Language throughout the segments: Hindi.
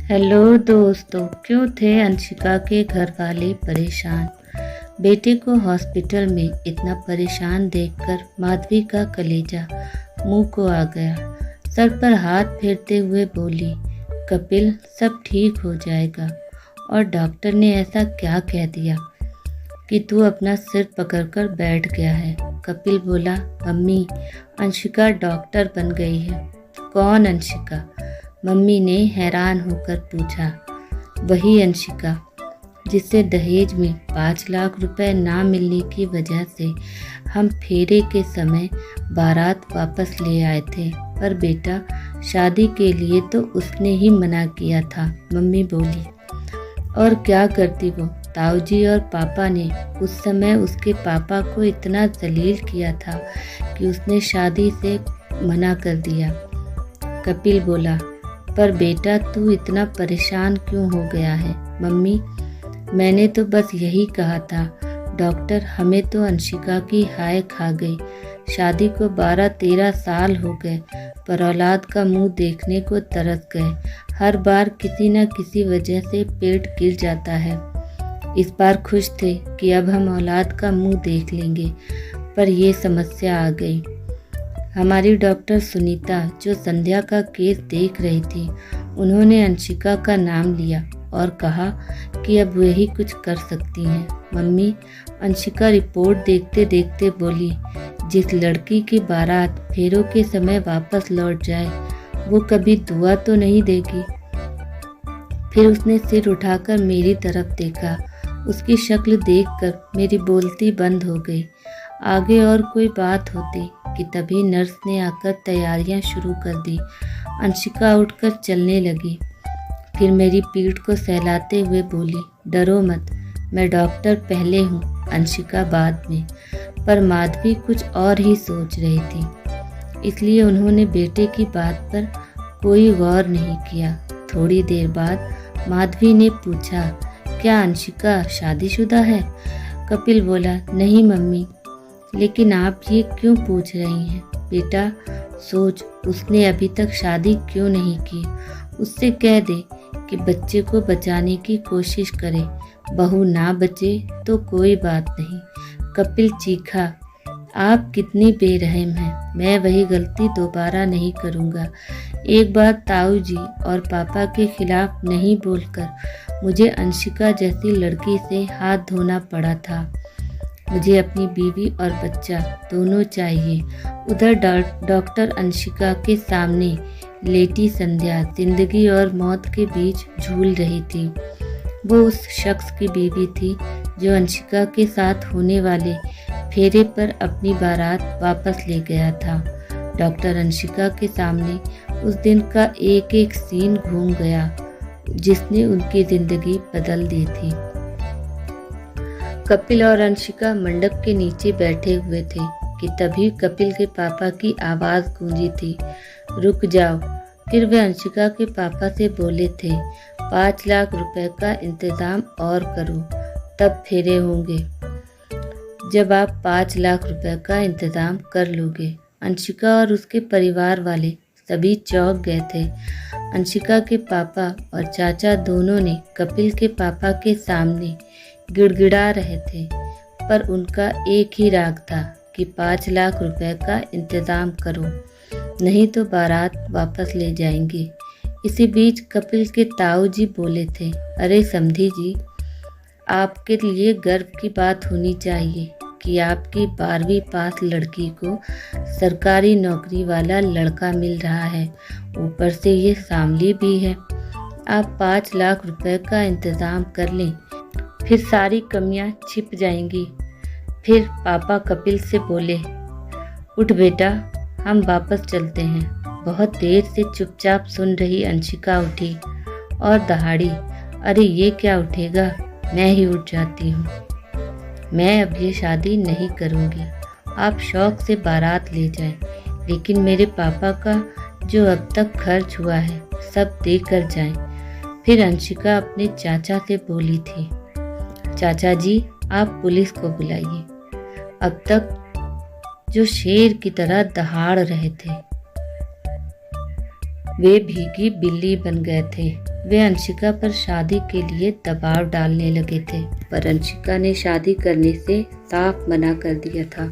हेलो दोस्तों, क्यों थे अंशिका के घर वाले परेशान। बेटे को हॉस्पिटल में इतना परेशान देखकर माधवी का कलेजा मुंह को आ गया। सर पर हाथ फेरते हुए बोली, कपिल सब ठीक हो जाएगा। और डॉक्टर ने ऐसा क्या कह दिया कि तू अपना सिर पकड़कर बैठ गया है। कपिल बोला, मम्मी अंशिका डॉक्टर बन गई है। कौन अंशिका? मम्मी ने हैरान होकर पूछा। वही अंशिका जिसे दहेज में 5 लाख रुपए ना मिलने की वजह से हम फेरे के समय बारात वापस ले आए थे, पर बेटा शादी के लिए तो उसने ही मना किया था। मम्मी बोली, और क्या करती वो? ताऊजी और पापा ने उस समय उसके पापा को इतना जलील किया था कि उसने शादी से मना कर दिया। कपिल बोला, पर बेटा तू इतना परेशान क्यों हो गया है? मम्मी मैंने तो बस यही कहा था। डॉक्टर हमें तो अंशिका की हाय खा गई। शादी को 12-13 साल हो गए, पर औलाद का मुंह देखने को तरस गए। हर बार किसी न किसी वजह से पेट गिर जाता है। इस बार खुश थे कि अब हम औलाद का मुंह देख लेंगे, पर ये समस्या आ गई। हमारी डॉक्टर सुनीता जो संध्या का केस देख रही थी, उन्होंने अंशिका का नाम लिया और कहा कि अब वही कुछ कर सकती हैं। मम्मी अंशिका रिपोर्ट देखते देखते बोली, जिस लड़की की बारात फेरों के समय वापस लौट जाए वो कभी दुआ तो नहीं देगी। फिर उसने सिर उठाकर मेरी तरफ देखा। उसकी शक्ल देखकर मेरी बोलती बंद हो गई। आगे और कोई बात होती कि तभी नर्स ने आकर तैयारियां शुरू कर दी। अंशिका उठकर चलने लगी। फिर मेरी पीठ को सहलाते हुए बोली, डरो मत, मैं डॉक्टर पहले हूँ, अंशिका बाद में। पर माधवी कुछ और ही सोच रही थी, इसलिए उन्होंने बेटे की बात पर कोई गौर नहीं किया। थोड़ी देर बाद माधवी ने पूछा, क्या अंशिका शादीशुदा है? कपिल बोला, नहीं मम्मी, लेकिन आप ये क्यों पूछ रही हैं? बेटा सोच, उसने अभी तक शादी क्यों नहीं की। उससे कह दे कि बच्चे को बचाने की कोशिश करे। बहू ना बचे तो कोई बात नहीं। कपिल चीखा, आप कितनी बेरहम हैं। मैं वही गलती दोबारा नहीं करूँगा। एक बार ताऊ जी और पापा के खिलाफ नहीं बोलकर मुझे अंशिका जैसी लड़की से हाथ धोना पड़ा था। मुझे अपनी बीवी और बच्चा दोनों चाहिए। उधर डॉक्टर अंशिका के सामने लेटी संध्या जिंदगी और मौत के बीच झूल रही थी। वो उस शख्स की बीवी थी जो अंशिका के साथ होने वाले फेरे पर अपनी बारात वापस ले गया था। डॉक्टर अंशिका के सामने उस दिन का एक एक सीन घूम गया जिसने उनकी जिंदगी बदल दी थी। कपिल और अंशिका मंडप के नीचे बैठे हुए थे कि तभी कपिल के पापा की आवाज़ गूंजी थी, रुक जाओ। फिर वे अंशिका के पापा से बोले थे, 5 लाख रुपए का इंतज़ाम और करो, तब फेरे होंगे। जब आप 5 लाख रुपए का इंतज़ाम कर लोगे। अंशिका और उसके परिवार वाले सभी चौंक गए थे। अंशिका के पापा और चाचा दोनों ने कपिल के पापा के सामने गिड़गिड़ा रहे थे, पर उनका एक ही राग था कि 5 लाख रुपए का इंतज़ाम करो, नहीं तो बारात वापस ले जाएंगे। इसी बीच कपिल के ताऊ जी बोले थे, अरे समधी जी, आपके लिए गर्व की बात होनी चाहिए कि आपकी 12वीं पास लड़की को सरकारी नौकरी वाला लड़का मिल रहा है, ऊपर से ये सांवली भी है। आप 5 लाख रुपए का इंतज़ाम कर लें, फिर सारी कमियां छिप जाएंगी। फिर पापा कपिल से बोले, उठ बेटा, हम वापस चलते हैं। बहुत देर से चुपचाप सुन रही अंशिका उठी और दहाड़ी, अरे ये क्या उठेगा, मैं ही उठ जाती हूँ। मैं अब ये शादी नहीं करूँगी। आप शौक से बारात ले जाएं, लेकिन मेरे पापा का जो अब तक खर्च हुआ है सब दे कर जाएं। फिर अंशिका अपने चाचा से बोली थी, चाचा जी आप पुलिस को बुलाइए। अब तक जो शेर की तरह दहाड़ रहे थे। वे भीगी बिल्ली बन गए थे। वे अंशिका पर शादी के लिए दबाव डालने लगे थे, पर अंशिका ने शादी करने से साफ मना कर दिया था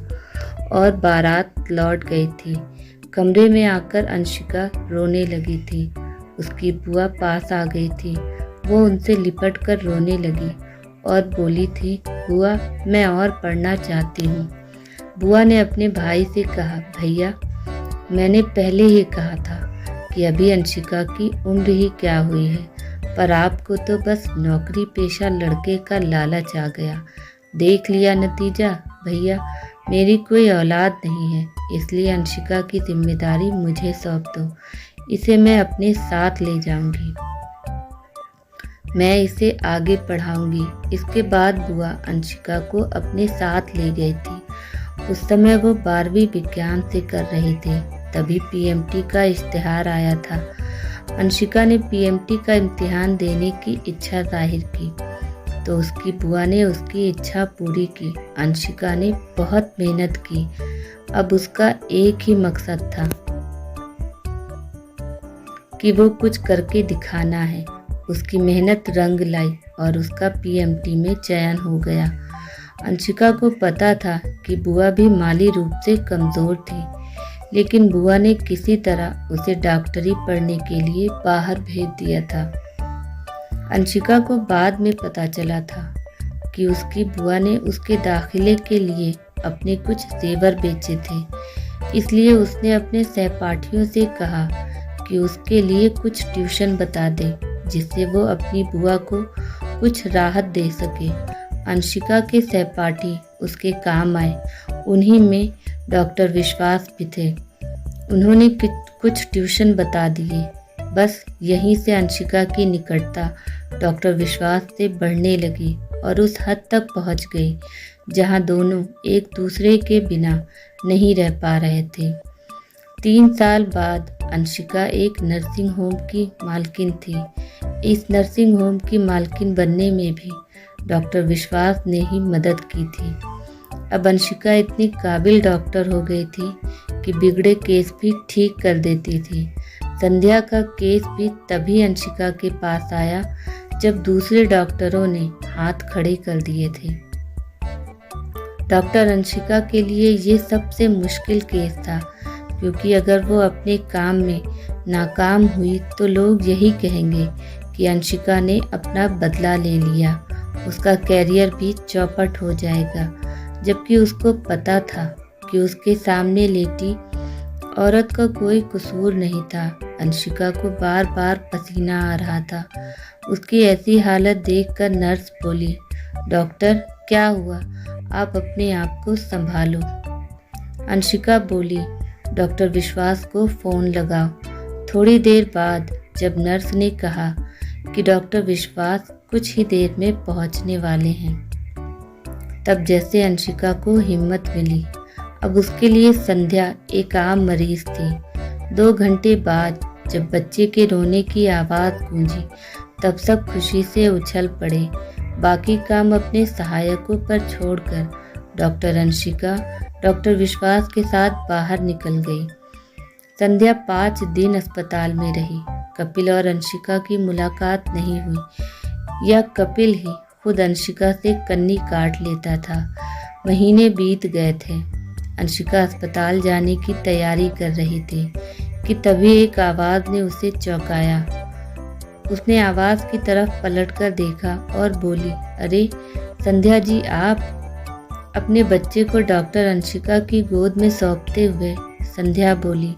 और बारात लौट गई थी। कमरे में आकर अंशिका रोने लगी थी। उसकी बुआ पास आ गई थी। वो उनसे लिपट कर रोने लगी और बोली थी, बुआ मैं और पढ़ना चाहती हूँ। बुआ ने अपने भाई से कहा, भैया मैंने पहले ही कहा था कि अभी अंशिका की उम्र ही क्या हुई है, पर आपको तो बस नौकरी पेशा लड़के का लालच आ गया। देख लिया नतीजा भैया, मेरी कोई औलाद नहीं है, इसलिए अंशिका की जिम्मेदारी मुझे सौंप दो। इसे मैं अपने साथ ले जाऊंगी, मैं इसे आगे पढ़ाऊंगी। इसके बाद बुआ अंशिका को अपने साथ ले गई थी। उस समय वो 12वीं विज्ञान से कर रही थी। तभी पीएमटी का इश्तिहार आया था। अंशिका ने पीएमटी का इम्तिहान देने की इच्छा जाहिर की तो उसकी बुआ ने उसकी इच्छा पूरी की। अंशिका ने बहुत मेहनत की। अब उसका एक ही मकसद था कि वो कुछ करके दिखाना है। उसकी मेहनत रंग लाई और उसका पीएमटी में चयन हो गया। अंशिका को पता था कि बुआ भी माली रूप से कमज़ोर थी, लेकिन बुआ ने किसी तरह उसे डॉक्टरी पढ़ने के लिए बाहर भेज दिया था। अंशिका को बाद में पता चला था कि उसकी बुआ ने उसके दाखिले के लिए अपने कुछ जेवर बेचे थे, इसलिए उसने अपने सहपाठियों से कहा कि उसके लिए कुछ ट्यूशन बता दे, जिससे वो अपनी बुआ को कुछ राहत दे सके। अंशिका के सहपाठी उसके काम आए। उन्हीं में डॉक्टर विश्वास भी थे। उन्होंने कुछ ट्यूशन बता दिए। बस यहीं से अंशिका की निकटता डॉक्टर विश्वास से बढ़ने लगी और उस हद तक पहुंच गई जहां दोनों एक दूसरे के बिना नहीं रह पा रहे थे। 3 साल बाद अंशिका एक नर्सिंग होम की मालकिन थी। इस नर्सिंग होम की मालकिन बनने में भी डॉक्टर विश्वास ने ही मदद की थी। अब अंशिका इतनी काबिल डॉक्टर हो गई थी कि बिगड़े केस भी ठीक कर देती थी। संध्या का केस भी तभी अंशिका के पास आया जब दूसरे डॉक्टरों ने हाथ खड़े कर दिए थे। डॉक्टर अंशिका के लिए ये सबसे मुश्किल केस था, क्योंकि अगर वो अपने काम में नाकाम हुई तो लोग यही कहेंगे कि अंशिका ने अपना बदला ले लिया, उसका कैरियर भी चौपट हो जाएगा। जबकि उसको पता था कि उसके सामने लेटी औरत का कोई कसूर नहीं था। अंशिका को बार बार पसीना आ रहा था। उसकी ऐसी हालत देखकर नर्स बोली, डॉक्टर क्या हुआ, आप अपने आप को संभालो। अंशिका बोली, डॉक्टर विश्वास को फ़ोन लगाओ। थोड़ी देर बाद जब नर्स ने कहा कि डॉक्टर विश्वास कुछ ही देर में पहुंचने वाले हैं, तब जैसे अंशिका को हिम्मत मिली। अब उसके लिए संध्या एक आम मरीज थी। 2 घंटे बाद जब बच्चे के रोने की आवाज़ गूंजी, तब सब खुशी से उछल पड़े। बाकी काम अपने सहायकों पर छोड़कर डॉक्टर अंशिका डॉक्टर विश्वास के साथ बाहर निकल गई। संध्या 5 दिन अस्पताल में रही। कपिल और अंशिका की मुलाकात नहीं हुई, या कपिल ही खुद अंशिका से कन्नी काट लेता था। महीने बीत गए थे। अंशिका अस्पताल जाने की तैयारी कर रही थी कि तभी एक आवाज़ ने उसे चौंकाया। उसने आवाज़ की तरफ पलटकर देखा और बोली, अरे संध्या जी, आप। अपने बच्चे को डॉक्टर अंशिका की गोद में सौंपते हुए संध्या बोली,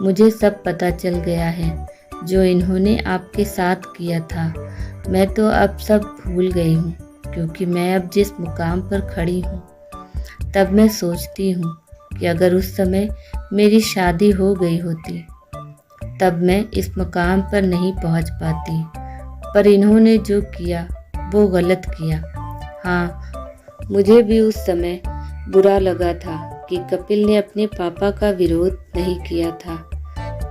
मुझे सब पता चल गया है जो इन्होंने आपके साथ किया था। मैं तो अब सब भूल गई हूँ, क्योंकि मैं अब जिस मुकाम पर खड़ी हूँ, तब मैं सोचती हूँ कि अगर उस समय मेरी शादी हो गई होती तब मैं इस मुकाम पर नहीं पहुँच पाती। पर इन्होंने जो किया वो गलत किया। हाँ, मुझे भी उस समय बुरा लगा था कि कपिल ने अपने पापा का विरोध नहीं किया था।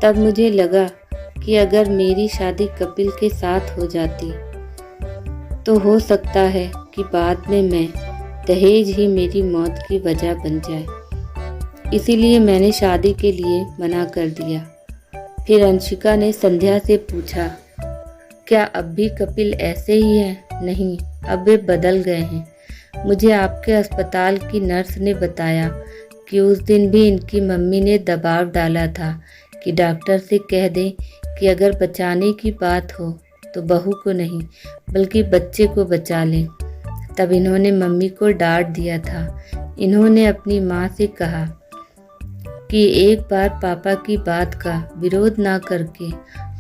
तब मुझे लगा कि अगर मेरी शादी कपिल के साथ हो जाती तो हो सकता है कि बाद में मैं दहेज ही मेरी मौत की वजह बन जाए। इसीलिए मैंने शादी के लिए मना कर दिया। फिर अंशिका ने संध्या से पूछा, क्या अब भी कपिल ऐसे ही है? नहीं, अब वे बदल गए हैं। मुझे आपके अस्पताल की नर्स ने बताया कि उस दिन भी इनकी मम्मी ने दबाव डाला था कि डॉक्टर से कह दें कि अगर बचाने की बात हो तो बहू को नहीं बल्कि बच्चे को बचा लें। तब इन्होंने मम्मी को डांट दिया था। इन्होंने अपनी माँ से कहा कि एक बार पापा की बात का विरोध ना करके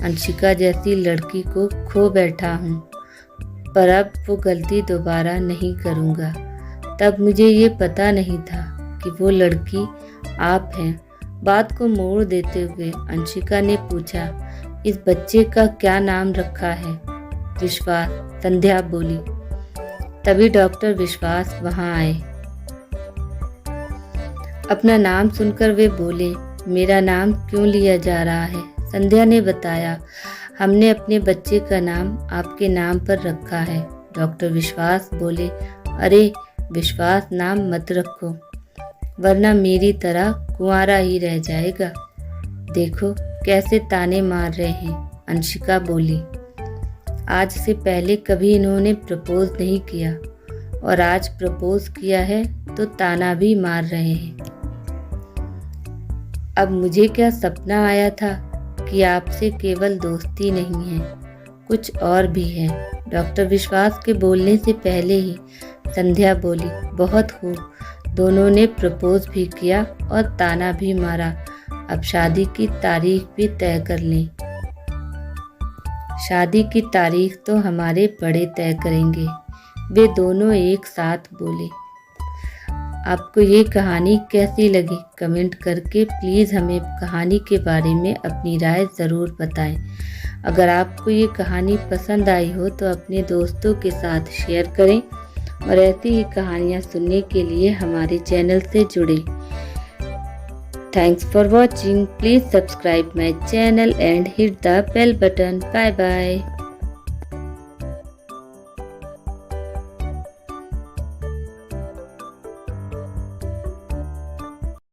अंशिका जैसी लड़की को खो बैठा हूँ, पर अब वो गलती दोबारा नहीं करूँगा। तब मुझे ये पता नहीं था कि वो लड़की आप हैं। बात को मोड़ देते हुए अंशिका ने पूछा, इस बच्चे का क्या नाम रखा है? विश्वास, संध्या बोली। तभी डॉक्टर विश्वास वहाँ आए। अपना नाम सुनकर वे बोले, मेरा नाम क्यों लिया जा रहा है? संध्या ने बताया, हमने अपने बच्चे का नाम आपके नाम पर रखा है। डॉक्टर विश्वास बोले, अरे विश्वास नाम मत रखो, वरना मेरी तरह कुंवारा ही रह जाएगा। देखो कैसे ताने मार रहे हैं, अंशिका बोली। आज से पहले कभी इन्होंने प्रपोज नहीं किया और आज प्रपोज किया है तो ताना भी मार रहे हैं। अब मुझे क्या सपना आया था कि आपसे केवल दोस्ती नहीं है, कुछ और भी है। डॉक्टर विश्वास के बोलने से पहले ही संध्या बोली, बहुत खूब, दोनों ने प्रपोज भी किया और ताना भी मारा। अब शादी की तारीख भी तय कर लें। शादी की तारीख तो हमारे बड़े तय करेंगे, वे दोनों एक साथ बोले। आपको ये कहानी कैसी लगी? कमेंट करके प्लीज़ हमें कहानी के बारे में अपनी राय ज़रूर बताएं। अगर आपको ये कहानी पसंद आई हो तो अपने दोस्तों के साथ शेयर करें और ऐसी ही कहानियाँ सुनने के लिए हमारे चैनल से जुड़ें। Thanks for watching. Please subscribe my channel and hit the bell button. Bye bye.